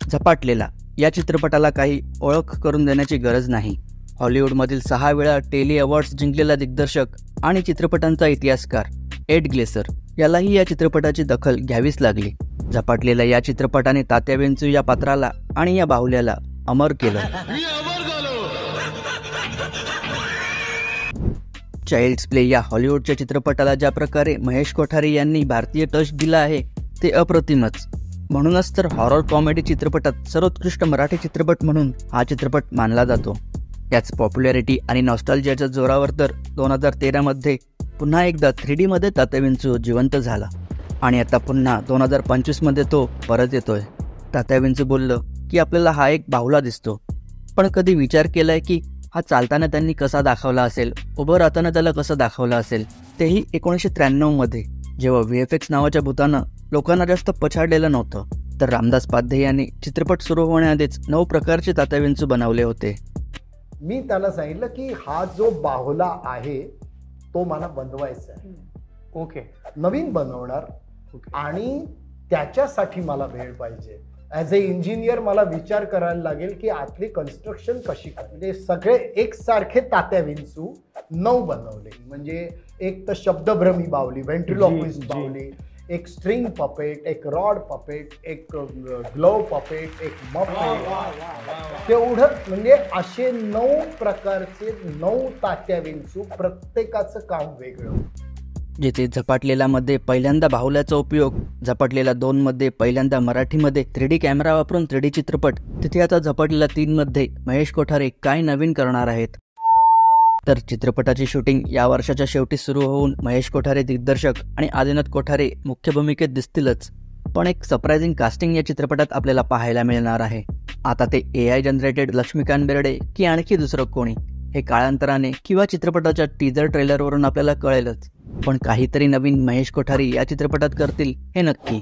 झपाटलेला या चित्रपटाला काही ओळख करून देण्याची गरज नाही. हॉलिवूडमधील 6 वेळा टेली अवॉर्ड्स जिंकलेला दिग्दर्शक आणि चित्रपटांचा इतिहासकार एड ग्लेसर यालाही या चित्रपटाची दखल घ्यावीच लागली. झपाटलेला या चित्रपटाने तात्या विंचू या पात्राला आणि या बाहुल्याला अमर केलं. चाइल्ड्स प्ले या हॉलिवूडच्या चित्रपटाला ज्या प्रकारे महेश कोठारे यांनी भारतीय टच दिला आहे ते अप्रतिमच. म्हणूनच तर हॉरर कॉमेडी चित्रपटात सर्वोत्कृष्ट मराठी चित्रपट म्हणून हा चित्रपट मानला जातो. याच पॉप्युलॅरिटी आणि नॉस्टॅल्जियाच्या जोरावर तर 2013 मध्ये पुन्हा एकदा 3D मध्ये तात्या विंचू जिवंत झाला आणि आता पुन्हा 2025 मध्ये तो परत येतोय. तात्या विंचू बोललं की आपल्याला हा एक बाहुला दिसतो, पण कधी विचार केलाय की हा चालताना त्यांनी कसा दाखवला असेल, उभं राहताना त्याला कसं दाखवलं असेल, तेही 1993 मध्ये जेव्हा VFX नावाच्या भूतानं लोकांना जास्त पछाडलेलं नव्हतं. तर रामदास पाध्ये यांनी चित्रपट सुरू होण्याआधीच 9 प्रकारचे तात्या विंचू बनवले होते. मी त्याला सांगितलं की हा जो बाहुला आहे तो मला बनवायचा आहे. ओके. नवीन बनवणार आणि त्याच्यासाठी मला वेळ पाहिजे. ॲज अ इंजिनियर मला विचार करायला लागेल की आतली कन्स्ट्रक्शन कशी करायची. म्हणजे सगळे एकसारखे तात्या विंचू 9 बनवले. म्हणजे एक तर शब्दभ्रमी बावली, व्हेंट्रिलॉक्विस्ट बावली, एक स्ट्रिंग पपेट, एक रॉड पपेट, एक ग्लोव पपेट, एक मपेट. तेवढं म्हणजे असे 9 प्रकारचे 9 तात्या विंचू, प्रत्येकाचं काम वेगळं. जिथे झपाटलेला मध्ये पहिल्यांदा बाहुल्याचा उपयोग, झपाटलेला 2 मध्ये पहिल्यांदा मराठीमध्ये 3D कॅमेरा वापरून 3D चित्रपट, तिथे आता झपाटलेला 3 मध्ये महेश कोठारे काय नवीन करणार आहेत. तर चित्रपटाची शूटिंग या वर्षाच्या शेवटी सुरू होऊन महेश कोठारे दिग्दर्शक आणि आदिनाथ कोठारे मुख्य भूमिकेत दिसतीलच, पण एक सरप्राइझिंग कास्टिंग या चित्रपटात आपल्याला पाहायला मिळणार आहे. आता ते AI जनरेटेड लक्ष्मीकांत बेर्डे की आणखी दुसरं कोणी हे काळांतराने किंवा चित्रपटाच्या टीजर ट्रेलरवरून आपल्याला कळेलच, पण काहीतरी नवीन महेश कोठारे या चित्रपटात करतील हे नक्की.